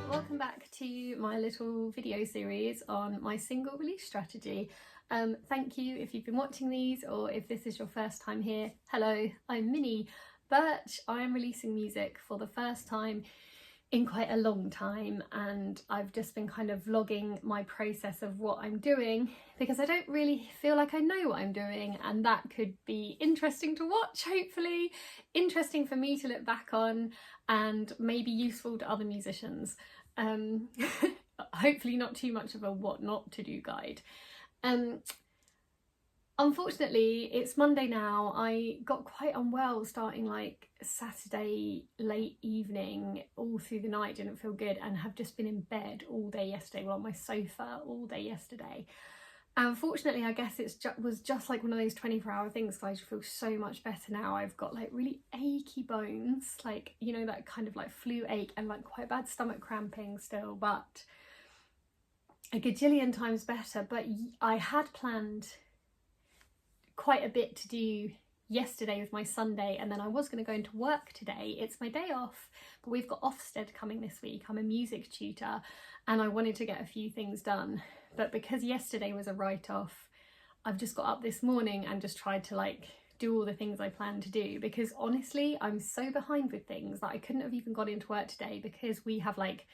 Welcome back to my little video series on my single release strategy. Thank you if you've been watching these, or if this is your first time here. Hello, I'm Minnie, but I'm releasing music for the first time in quite a long time, and I've just been kind of vlogging my process of what I'm doing because I don't really feel like I know what I'm doing, and that could be interesting to watch, hopefully interesting for me to look back on, and maybe useful to other musicians. Hopefully not too much of a what not to do guide. Unfortunately, it's Monday now. I got quite unwell starting like Saturday late evening, all through the night, didn't feel good, and have just been in bed all day yesterday, well, on my sofa all day yesterday. Unfortunately, I guess it was just like one of those 24-hour things, because I feel so much better now. I've got like really achy bones, like, you know, that kind of like flu ache, and like quite bad stomach cramping still, but a gajillion times better. But I had planned quite a bit to do yesterday with my Sunday, and then I was going to go into work today. It's my day off, but we've got Ofsted coming this week. I'm a music tutor and I wanted to get a few things done, but because yesterday was a write-off, I've just got up this morning and just tried to like do all the things I planned to do, because honestly I'm so behind with things that I couldn't have even got into work today because we have like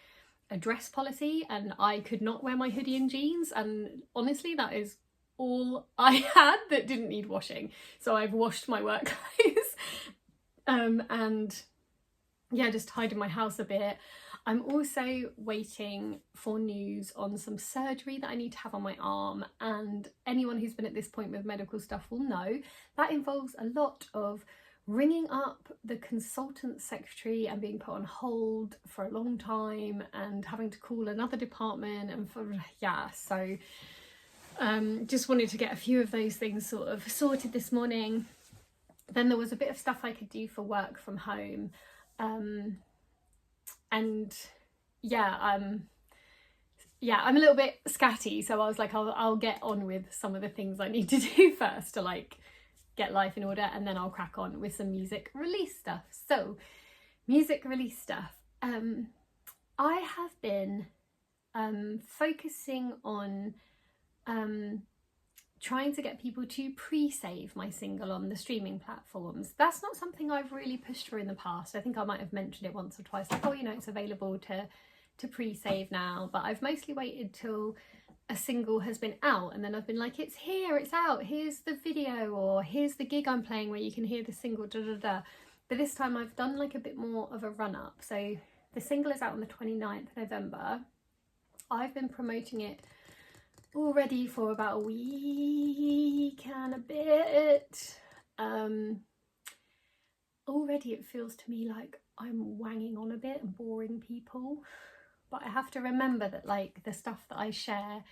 a dress policy and I could not wear my hoodie and jeans, and honestly that is all I had that didn't need washing. So I've washed my work clothes and yeah, just tidied my house a bit. I'm also waiting for news on some surgery that I need to have on my arm, and anyone who's been at this point with medical stuff will know that involves a lot of ringing up the consultant secretary and being put on hold for a long time and having to call another department, and so just wanted to get a few of those things sort of sorted this morning. Then there was a bit of stuff I could do for work from home, and I'm a little bit scatty, so I was like, I'll get on with some of the things I need to do first to like get life in order, and then I'll crack on with some music release stuff. So music release stuff, I have been focusing on trying to get people to pre-save my single on the streaming platforms. That's not something I've really pushed for in the past. I think I might have mentioned it once or twice, like, oh, you know, it's available to pre-save now, but I've mostly waited till a single has been out, and then I've been like, it's here, it's out, here's the video, or here's the gig I'm playing where you can hear the single, But this time I've done like a bit more of a run-up. So the single is out on the 29th of November. I've been promoting it already for about a week and a bit. Already it feels to me like I'm wanging on a bit and boring people, but I have to remember that like the stuff that I share,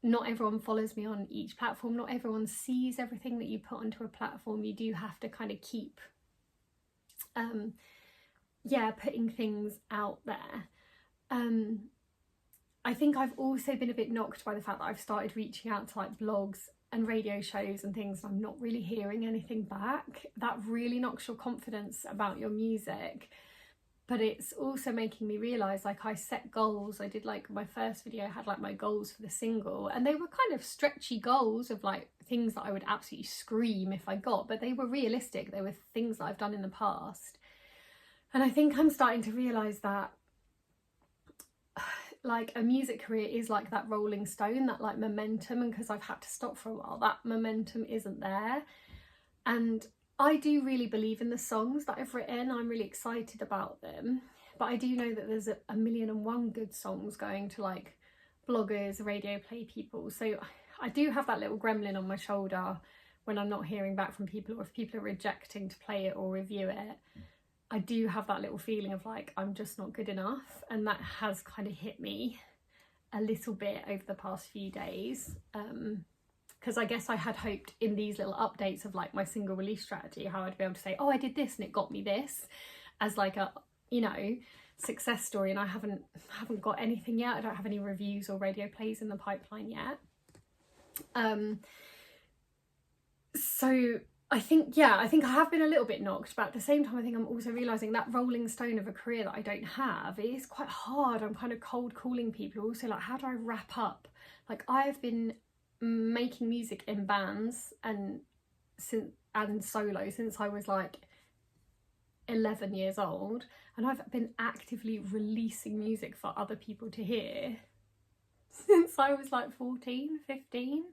not everyone follows me on each platform, not everyone sees everything that you put onto a platform. You do have to kind of keep putting things out there. I think I've also been a bit knocked by the fact that I've started reaching out to like blogs and radio shows and things, and I'm not really hearing anything back. That really knocks your confidence about your music. But it's also making me realise, like, I set goals. I did like my first video, I had like my goals for the single, and they were kind of stretchy goals of like things that I would absolutely scream if I got, but they were realistic. They were things that I've done in the past. And I think I'm starting to realise that like a music career is like that rolling stone, that like momentum, and because I've had to stop for a while, that momentum isn't there. And I do really believe in the songs that I've written. I'm really excited about them, but I do know that there's a million and one good songs going to like bloggers, radio play people. So I do have that little gremlin on my shoulder when I'm not hearing back from people, or if people are rejecting to play it or review it. I do have that little feeling of like, I'm just not good enough, and that has kind of hit me a little bit over the past few days, because I guess I had hoped in these little updates of like my single release strategy how I'd be able to say, oh, I did this and it got me this, as like a, you know, success story, and I haven't got anything yet. I don't have any reviews or radio plays in the pipeline yet. So I think I have been a little bit knocked, but at the same time I think I'm also realising that rolling stone of a career that I don't have, it is quite hard. I'm kind of cold calling people. Also, like, how do I wrap up? Like, I've been making music in bands and solo since I was like 11 years old, and I've been actively releasing music for other people to hear since I was like 14, 15.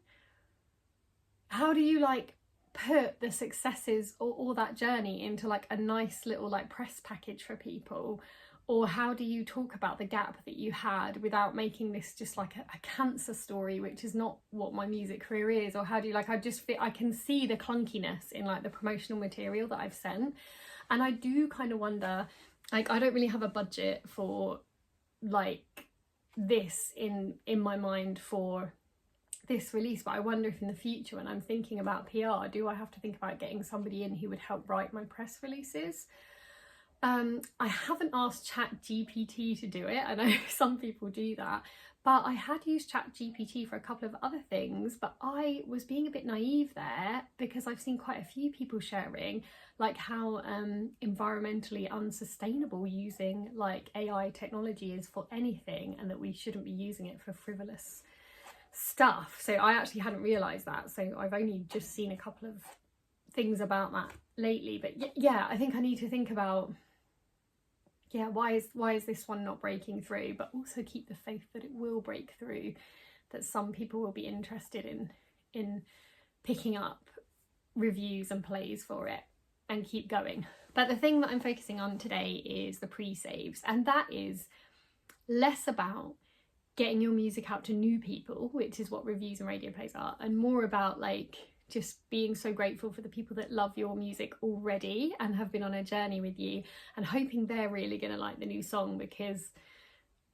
How do you like put the successes or that journey into like a nice little like press package for people? Or how do you talk about the gap that you had without making this just like a cancer story, which is not what my music career is? Or how do you like, I can see the clunkiness in like the promotional material that I've sent. And I do kind of wonder, like, I don't really have a budget for like this in my mind for this release, but I wonder if in the future when I'm thinking about PR, do I have to think about getting somebody in who would help write my press releases? I haven't asked ChatGPT to do it. I know some people do that, but I had used ChatGPT for a couple of other things, but I was being a bit naive there because I've seen quite a few people sharing like how environmentally unsustainable using like AI technology is for anything, and that we shouldn't be using it for frivolous stuff. So I actually hadn't realised that, so I've only just seen a couple of things about that lately. But yeah, I think I need to think about, yeah, why is this one not breaking through, but also keep the faith that it will break through, that some people will be interested in picking up reviews and plays for it, and keep going. But the thing that I'm focusing on today is the pre-saves, and that is less about getting your music out to new people, which is what reviews and radio plays are, and more about like just being so grateful for the people that love your music already and have been on a journey with you, and hoping they're really gonna like the new song. Because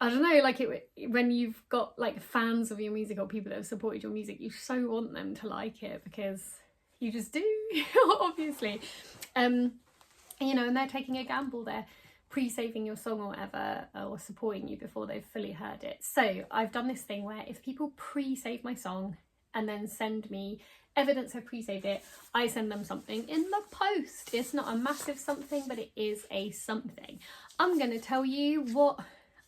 I don't know, like when you've got like fans of your music or people that have supported your music, you so want them to like it because you just do, obviously. You know, and they're taking a gamble, they're pre-saving your song or whatever, or supporting you before they've fully heard it. So I've done this thing where if people pre-save my song and then send me evidence I've pre-saved it, I send them something in the post. It's not a massive something, but it is a something. I'm going to tell you what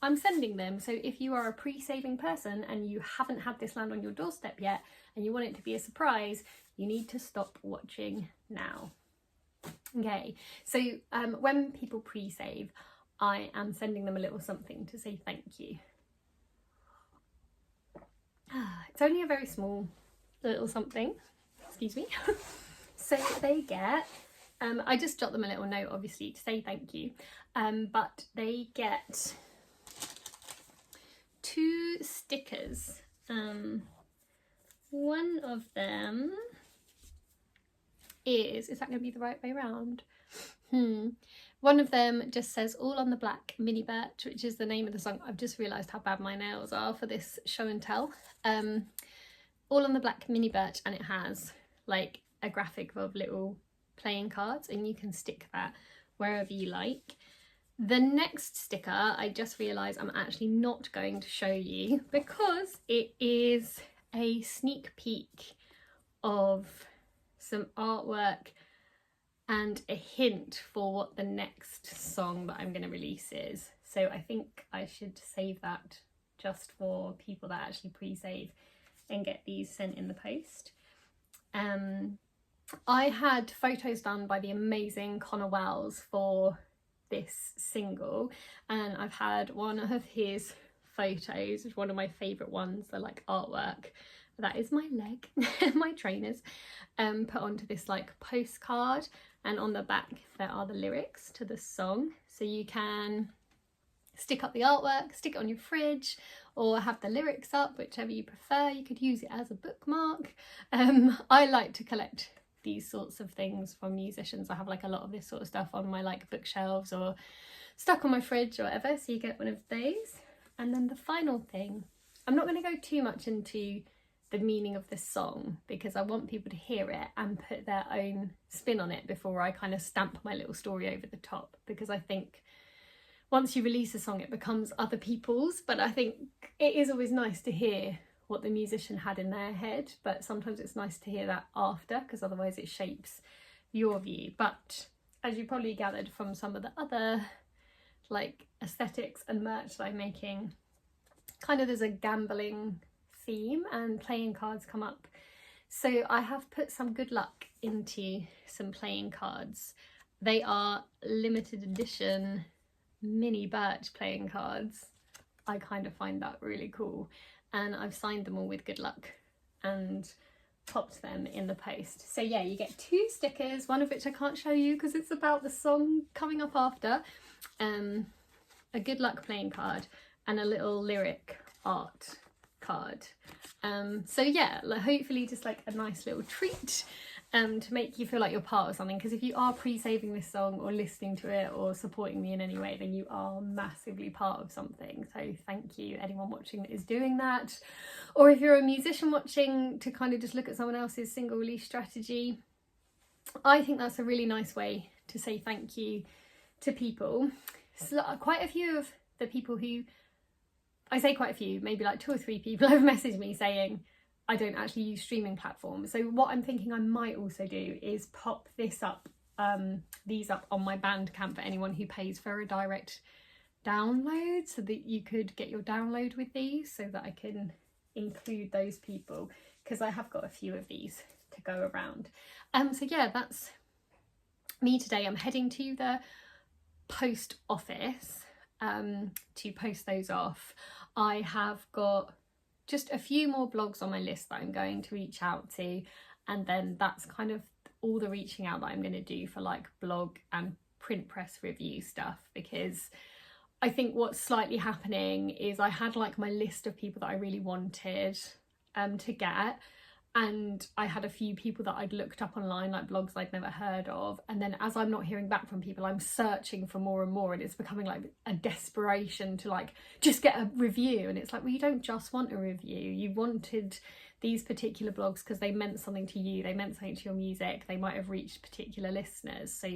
I'm sending them. So if you are a pre-saving person and you haven't had this land on your doorstep yet and you want it to be a surprise, you need to stop watching now. Okay, so when people pre-save, I am sending them a little something to say thank you. It's only a very small little something, excuse me. So they get, I just jot them a little note obviously to say thank you, but they get 2 stickers. One of them is that going to be the right way around? One of them just says All on the Black Mini Birch, which is the name of the song. I've just realised how bad my nails are for this show and tell. All on the Black Mini Birch, and it has like a graphic of little playing cards, and you can stick that wherever you like. The next sticker, I just realised I'm actually not going to show you because it is a sneak peek of some artwork and a hint for what the next song that I'm going to release is. So I think I should save that just for people that actually pre-save and get these sent in the post. I had photos done by the amazing Connor Wells for this single, and I've had one of his photos, which is one of my favourite ones, the like artwork. That is my leg, my trainers, put onto this like postcard, and on the back there are the lyrics to the song. So you can stick up the artwork, stick it on your fridge, or have the lyrics up, whichever you prefer. You could use it as a bookmark. I like to collect these sorts of things from musicians. I have like a lot of this sort of stuff on my like bookshelves or stuck on my fridge or whatever, so you get one of those. And then the final thing, I'm not going to go too much into the meaning of this song because I want people to hear it and put their own spin on it before I kind of stamp my little story over the top, because I think once you release a song it becomes other people's, but I think it is always nice to hear what the musician had in their head, but sometimes it's nice to hear that after, because otherwise it shapes your view. But as you probably gathered from some of the other like aesthetics and merch that I'm making, kind of there's a gambling theme and playing cards come up. So I have put some good luck into some playing cards. They are limited edition mini birch playing cards. I kind of find that really cool, and I've signed them all with good luck and popped them in the post. So yeah, you get 2 stickers, one of which I can't show you because it's about the song coming up after, a good luck playing card and a little lyric art card. So yeah, hopefully just like a nice little treat to make you feel like you're part of something, because if you are pre-saving this song or listening to it or supporting me in any way, then you are massively part of something. So thank you anyone watching that is doing that. Or if you're a musician watching, to kind of just look at someone else's single release strategy, I think that's a really nice way to say thank you to people. So quite a few of the people who, I say quite a few, maybe like 2 or 3 people have messaged me saying I don't actually use streaming platforms. So what I'm thinking I might also do is pop this up, these up on my Bandcamp for anyone who pays for a direct download, so that you could get your download with these, so that I can include those people, because I have got a few of these to go around. So yeah, that's me today. I'm heading to the post office to post those off. I have got just a few more blogs on my list that I'm going to reach out to, and then that's kind of all the reaching out that I'm going to do for like blog and print press review stuff, because I think what's slightly happening is I had like my list of people that I really wanted to get, and I had a few people that I'd looked up online, like blogs I'd never heard of, and then as I'm not hearing back from people, I'm searching for more and more, and it's becoming like a desperation to like just get a review. And it's like, well, you don't just want a review, you wanted these particular blogs because they meant something to you, they meant something to your music, they might have reached particular listeners. So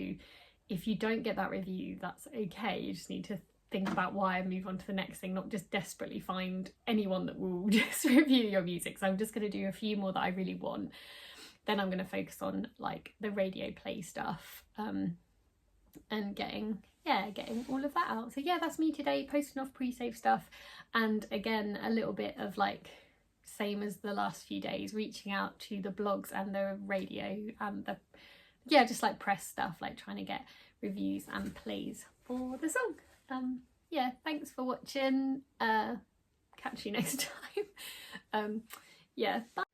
if you don't get that review, that's okay. You just need to think about why and move on to the next thing, not just desperately find anyone that will just review your music. So I'm just going to do a few more that I really want. Then I'm going to focus on like the radio play stuff and getting all of that out. So yeah, that's me today, posting off pre-save stuff, and again a little bit of like same as the last few days, reaching out to the blogs and the radio and the just like press stuff, like trying to get reviews and plays for the song. Yeah, thanks for watching. Catch you next time. Yeah, bye.